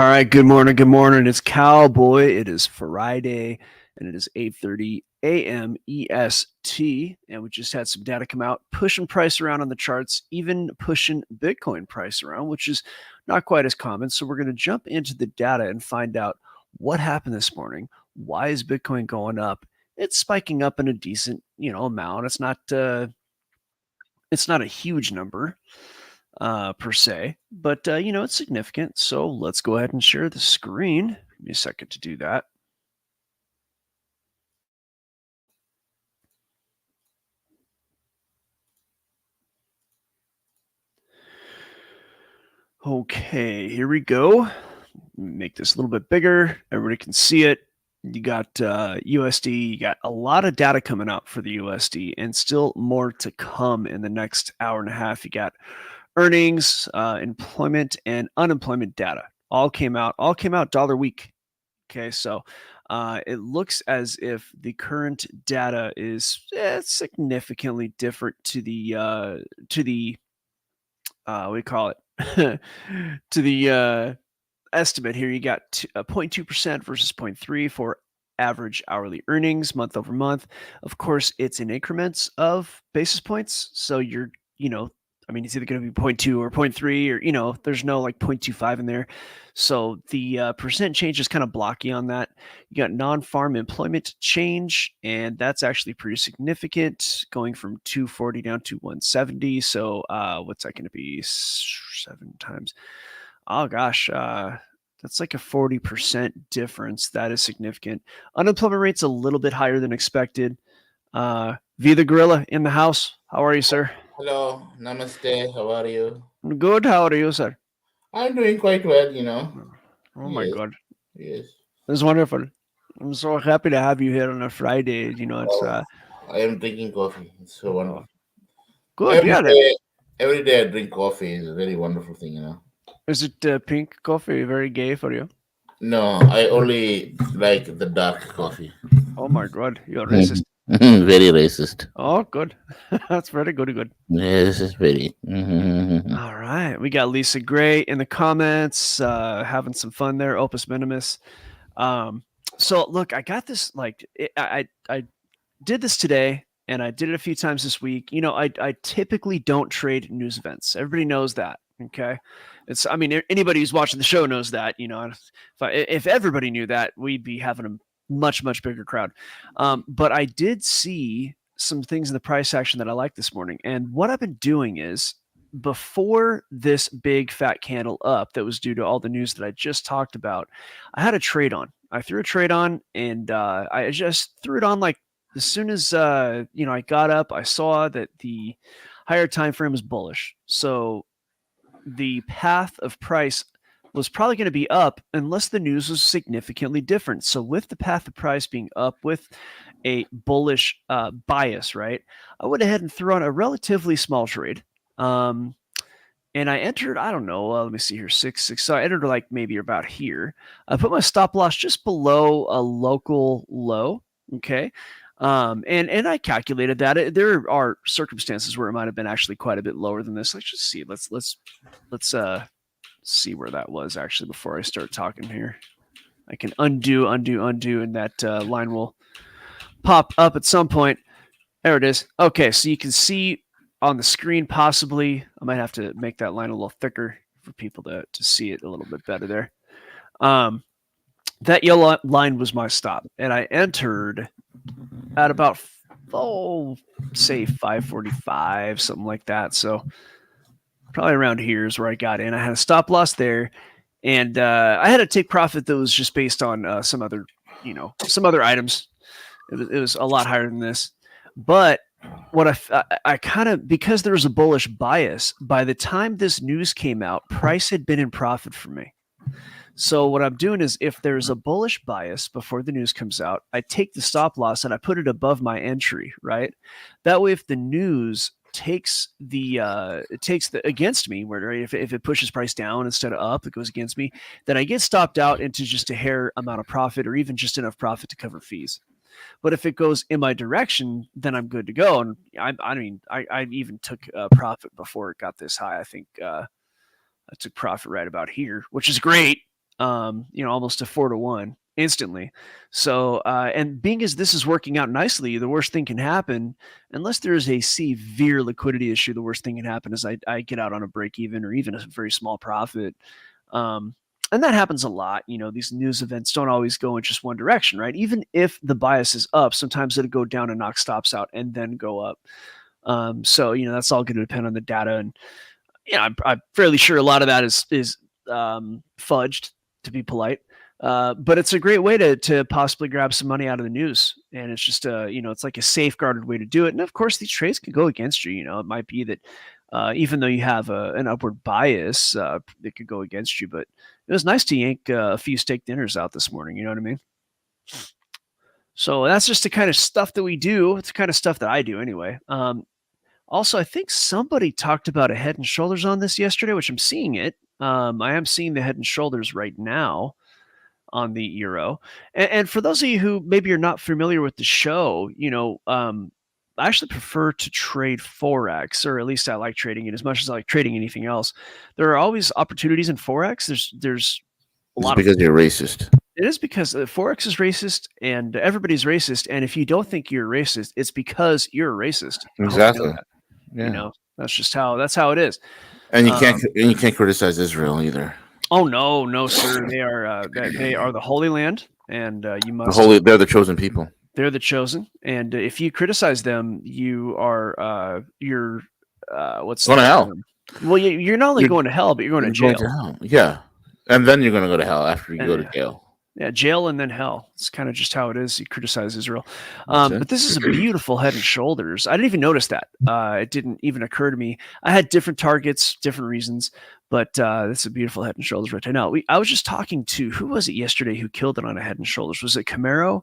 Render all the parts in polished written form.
right, good morning, good morning. It's Cowboy. It is Friday, and it is 8:30 AM EST, and we just had some data come out, pushing price around on the charts, even pushing Bitcoin price around, which is not quite as common. So we're going to jump into the data and find out what happened this morning. Why is Bitcoin going up? It's spiking up in a decent, amount. It's not a huge number per se, but it's significant. So let's go ahead and share the screen. Give me a second to do that. Okay, here we go. Make this a little bit bigger. Everybody can see it. You got USD. You got a lot of data coming out for the USD, and still more to come in the next hour and a half. You got earnings, employment, and unemployment data. All came out dollar week. Okay, so it looks as if the current data is significantly different to the what do you call it to the estimate here. You got 0.2% versus 0.3 for average hourly earnings month over month. Of course, it's in increments of basis points, so you're it's either going to be 0.2 or 0.3, or there's no like 0.25 in there. So the percent change is kind of blocky on that. You got non-farm employment change, and that's actually pretty significant, going from 240 down to 170. So what's that going to be? 7 times? Oh gosh, that's like a 40% difference. That is significant. Unemployment rate's a little bit higher than expected. V the Gorilla in the house. How are you, sir? Hello, namaste. How are you? Good. How are you, sir? I'm doing quite well, Oh my Yes, God, yes. that's wonderful. I'm so happy to have you here on a Friday. It's Oh, I am drinking coffee. It's so oh, wonderful. good. Every Yeah. day, every day I drink coffee. It's a very wonderful thing. Is it pink coffee? Very gay for you? No, I only like the dark coffee. Oh my God, you're racist. Very racist. Oh, good. That's very good. Good. Yes, it's very. All right, we got Lisa Gray in the comments, having some fun there. Opus Minimus. So look, I got this. I did this today, and I did it a few times this week. I typically don't trade news events. Everybody knows that. Okay, anybody who's watching the show knows that. If everybody knew that, we'd be having a much bigger crowd. But I did see some things in the price action that I like this morning, and what I've been doing is, before this big fat candle up that was due to all the news that I just talked about, I had a trade on. I threw a trade on, and I just threw it on like as soon as I got up. I saw that the higher time frame was bullish, so the path of price was probably going to be up unless the news was significantly different. So with the path of price being up, with a bullish bias, right, I went ahead and threw on a relatively small trade. And I entered, I don't know, let me see here, 6. So I entered like maybe about here. I put my stop loss just below a local low. Okay. And I calculated that there are circumstances where it might have been actually quite a bit lower than this. Let's just see. Let's see where that was actually before I start talking here. I can undo, and that line will pop up at some point. There it is. Okay, so you can see on the screen, possibly. I might have to make that line a little thicker for people to see it a little bit better there. That yellow line was my stop, and I entered at about, say 545, something like that. So probably around here is where I got in. I had a stop loss there, and I had to take profit that was just based on some other items. It was a lot higher than this, but what I kind of, because there was a bullish bias, by the time this news came out, price had been in profit for me. So what I'm doing is, if there's a bullish bias before the news comes out, I take the stop loss and I put it above my entry, right? That way, if the news takes the against me, where, right, if it pushes price down instead of up, it goes against me, then I get stopped out into just a hair amount of profit, or even just enough profit to cover fees. But if it goes in my direction, then I'm good to go. And I even took a profit before it got this high. I think I took profit right about here, which is great. almost a 4-to-1 instantly. So, and being as this is working out nicely, the worst thing can happen, unless there is a severe liquidity issue, the worst thing can happen is I get out on a break even or even a very small profit. And that happens a lot. These news events don't always go in just one direction, right? Even if the bias is up, sometimes it'll go down and knock stops out and then go up. So, that's all going to depend on the data. And, I'm fairly sure a lot of that is fudged, to be polite. But it's a great way to possibly grab some money out of the news. And it's just, it's like a safeguarded way to do it. And of course, these trades can go against you. It might be that even though you have an upward bias, it could go against you. But it was nice to yank a few steak dinners out this morning. You know what I mean? So that's just the kind of stuff that we do. It's the kind of stuff that I do anyway. Also, I think somebody talked about a Head and Shoulders on this yesterday, which I'm seeing it. I am seeing the Head and Shoulders right now on the euro. And for those of you who maybe are not familiar with the show, I actually prefer to trade Forex, or at least I like trading it as much as I like trading anything else. There are always opportunities in Forex. There's a lot because you're racist. It is because Forex is racist and everybody's racist. And if you don't think you're racist, it's because you're a racist. Exactly. Yeah. That's just how it is. And you can't criticize Israel either. Oh no, sir. They are the Holy Land, and you must. They're the chosen people. They're the chosen, and if you criticize them, you are what's going to hell. Well, you're not only going to hell, but you're going to jail. Going to hell. Yeah, and then you're going to go to hell after you go to jail. Yeah, jail and then hell. It's kind of just how it is. You criticize Israel. But this is a beautiful Head and Shoulders. I didn't even notice that. It didn't even occur to me. I had different targets, different reasons, but this is a beautiful Head and Shoulders right now. I was just talking to, who was it yesterday who killed it on a Head and Shoulders? Was it Camaro?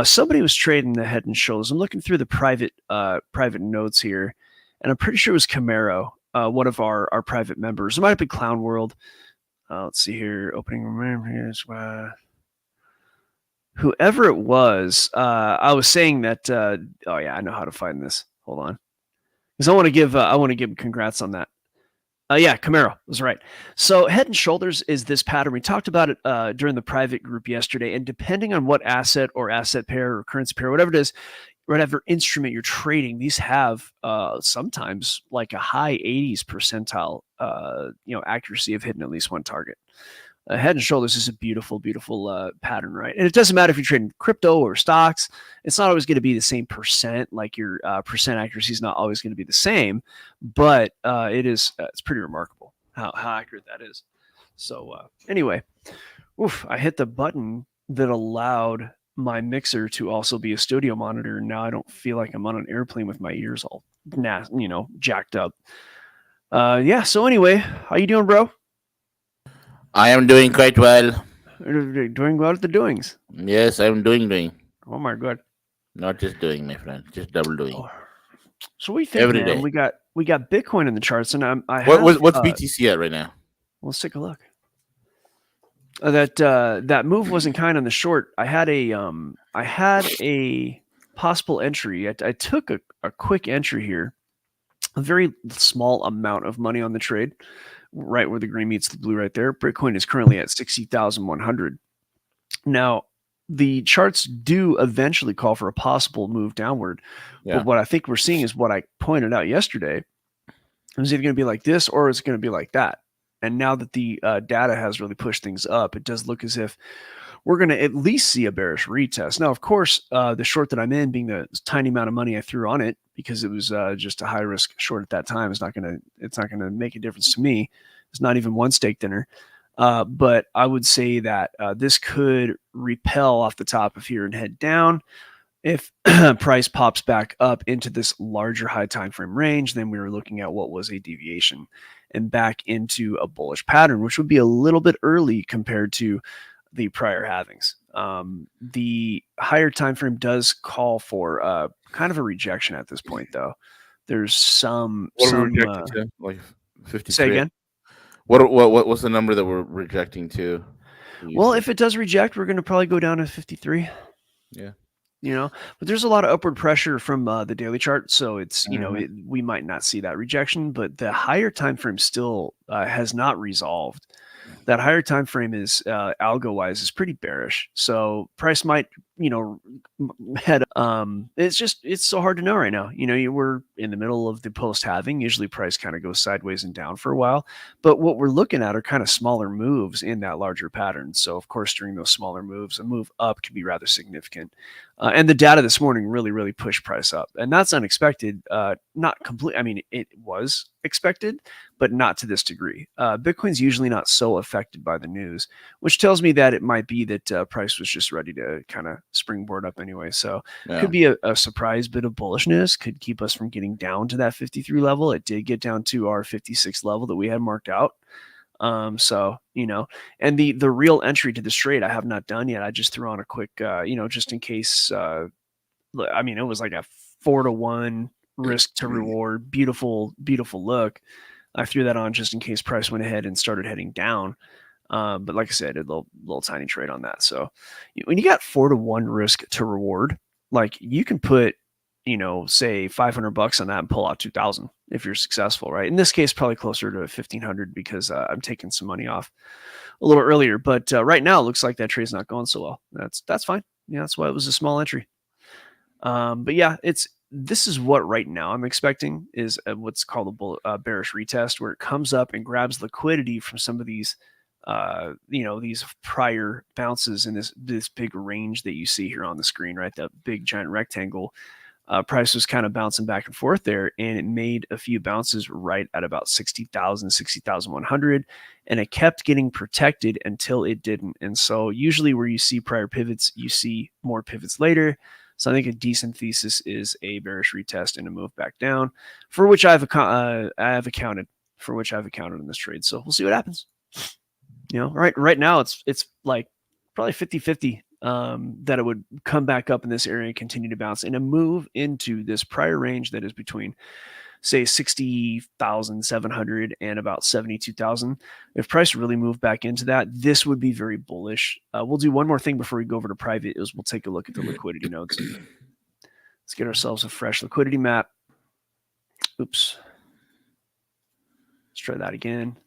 Somebody was trading the Head and Shoulders. I'm looking through the private notes here, and I'm pretty sure it was Camaro, one of our private members. It might have been Clown World. Let's see here. Opening. Here's whoever it was. I was saying that. Oh yeah, I know how to find this. Hold on, because I want to give congrats on that. Yeah, Camaro was right. So Head and Shoulders is this pattern. We talked about it during the private group yesterday, and depending on what asset or asset pair or currency pair, whatever it is, whatever instrument you're trading, these have sometimes like a high 80s percentile, accuracy of hitting at least one target. Head and Shoulders is a beautiful, beautiful pattern, right? And it doesn't matter if you're trading crypto or stocks. It's not always going to be the same percent. Like your percent accuracy is not always going to be the same, but it's pretty remarkable how accurate that is. So anyway, I hit the button that allowed my mixer to also be a studio monitor, and now I don't feel like I'm on an airplane with my ears all jacked up. So anyway, how you doing, bro? I am doing quite well. Doing well at the doings. Yes, I'm doing. Oh my god! Not just doing, my friend, just double doing. So we think every day. We got Bitcoin in the charts, and what's BTC at right now? Let's take a look. That move wasn't kind on the short. I had a possible entry. I took a quick entry here, a very small amount of money on the trade, right where the green meets the blue right there. Bitcoin is currently at 60,100. Now, the charts do eventually call for a possible move downward. Yeah. But what I think we're seeing is what I pointed out yesterday. Is either going to be like this or it's going to be like that. And now that the data has really pushed things up, it does look as if we're going to at least see a bearish retest. Now, of course, the short that I'm in, being the tiny amount of money I threw on it, because it was just a high risk short at that time, it's not going to make a difference to me. It's not even one steak dinner. But I would say that this could repel off the top of here and head down. If price pops back up into this larger high time frame range, then we were looking at what was a deviation and back into a bullish pattern, which would be a little bit early compared to the prior halvings. The higher time frame does call for kind of a rejection at this point, though. There's some like 53. Say again. What's the number that we're rejecting to? Well, if it does reject, we're going to probably go down to 53. Yeah. But there's a lot of upward pressure from the daily chart, so it's we might not see that rejection, but the higher time frame still has not resolved. that higher time frame is algo wise is pretty bearish. So price might, head. It's so hard to know right now. We're in the middle of the post halving. Usually price kind of goes sideways and down for a while, but what we're looking at are kind of smaller moves in that larger pattern. So of course, during those smaller moves, a move up can be rather significant. And the data this morning really pushed price up, and that's unexpected. Not complete. I mean, it was expected, but not to this degree. Bitcoin's usually not so affected by the news, which tells me that it might be that price was just ready to kind of springboard up anyway. So could be a surprise bit of bullishness, could keep us from getting down to that 53 level. It did get down to our 56 level that we had marked out. So, and the real entry to this trade I have not done yet. I just threw on a quick, just in case, it was like a 4-to-1 risk to reward. Beautiful look. I threw that on just in case price went ahead and started heading down. But like I said, a little tiny trade on that. So when you got 4-to-1 risk to reward, like you can put, say $500 on that and pull out 2,000 if you're successful, right? In this case, probably closer to 1,500 because I'm taking some money off a little earlier. But right now, it looks like that trade's not going so well. That's fine. That's why it was a small entry. But yeah, this is what right now I'm expecting is what's called a bearish retest, where it comes up and grabs liquidity from some of these, these prior bounces in this big range that you see here on the screen, right? That big giant rectangle. Price was kind of bouncing back and forth there, and it made a few bounces right at about 60,000, 60,100, and it kept getting protected until it didn't. And so usually where you see prior pivots, you see more pivots later. So I think a decent thesis is a bearish retest and a move back down, for which I've accounted in this trade. So we'll see what happens. Right now it's like probably 50-50 that it would come back up in this area and continue to bounce and a move into this prior range that is between, say, 60,700 and about 72,000. If price really moved back into that, this would be very bullish. We'll do one more thing before we go over to private is we'll take a look at the liquidity nodes. Let's get ourselves a fresh liquidity map. Oops. Let's try that again.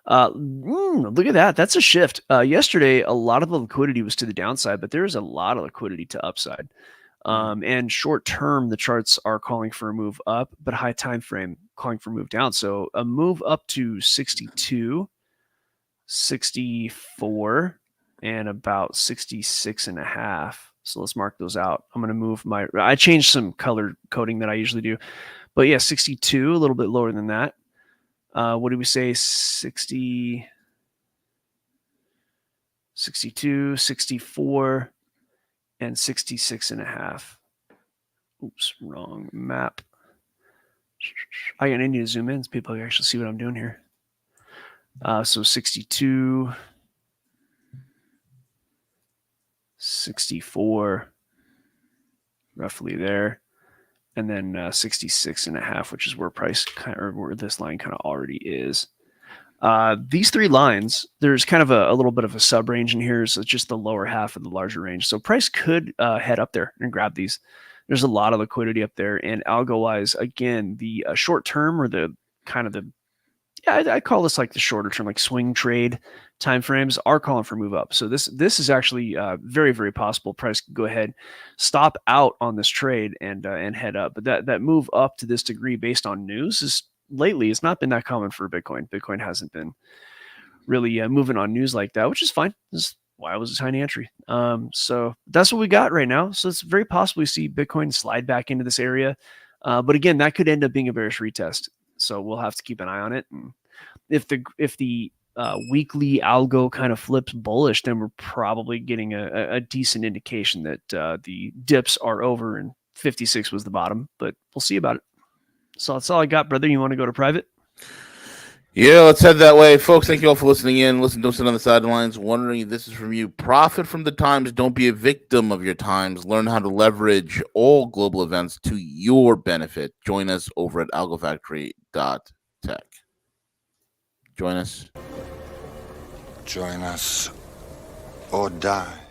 Look at that. That's a shift. Yesterday, a lot of the liquidity was to the downside, but there's a lot of liquidity to upside. And short term, the charts are calling for a move up, but high time frame calling for a move down. So a move up to 62, 64, and about 66.5. So let's mark those out. I'm going to move I changed some color coding that I usually do, but yeah, 62, a little bit lower than that. What do we say? 60, 62, 64, and 66.5. Oops, wrong map. I need to zoom in so people can actually see what I'm doing here. So 62, 64, roughly there. And then 66.5, which is where price where this line kind of already is. These three lines, there's kind of a little bit of a sub range in here. So it's just the lower half of the larger range. So price could head up there and grab these. There's a lot of liquidity up there. And algo wise, again, the short term or the kind of I call this like the shorter term, like swing trade timeframes are calling for move up. So this is actually very, very possible. Price could go ahead, stop out on this trade and head up. But that move up to this degree based on news lately it's not been that common for Bitcoin. Bitcoin hasn't been really moving on news like that, which is fine. This is why it was a tiny entry. So that's what we got right now. So it's very possible we see Bitcoin slide back into this area. But again, that could end up being a bearish retest. So we'll have to keep an eye on it. And if the weekly algo kind of flips bullish, then we're probably getting a decent indication that the dips are over and 56 was the bottom. But we'll see about it. So that's all I got, brother. You want to go to private? Yeah, let's head that way. Folks, thank you all for listening in. Listen, don't sit on the sidelines wondering if this is from you. Profit from the times. Don't be a victim of your times. Learn how to leverage all global events to your benefit. Join us over at algofactory.tech. Join us. Join us or die.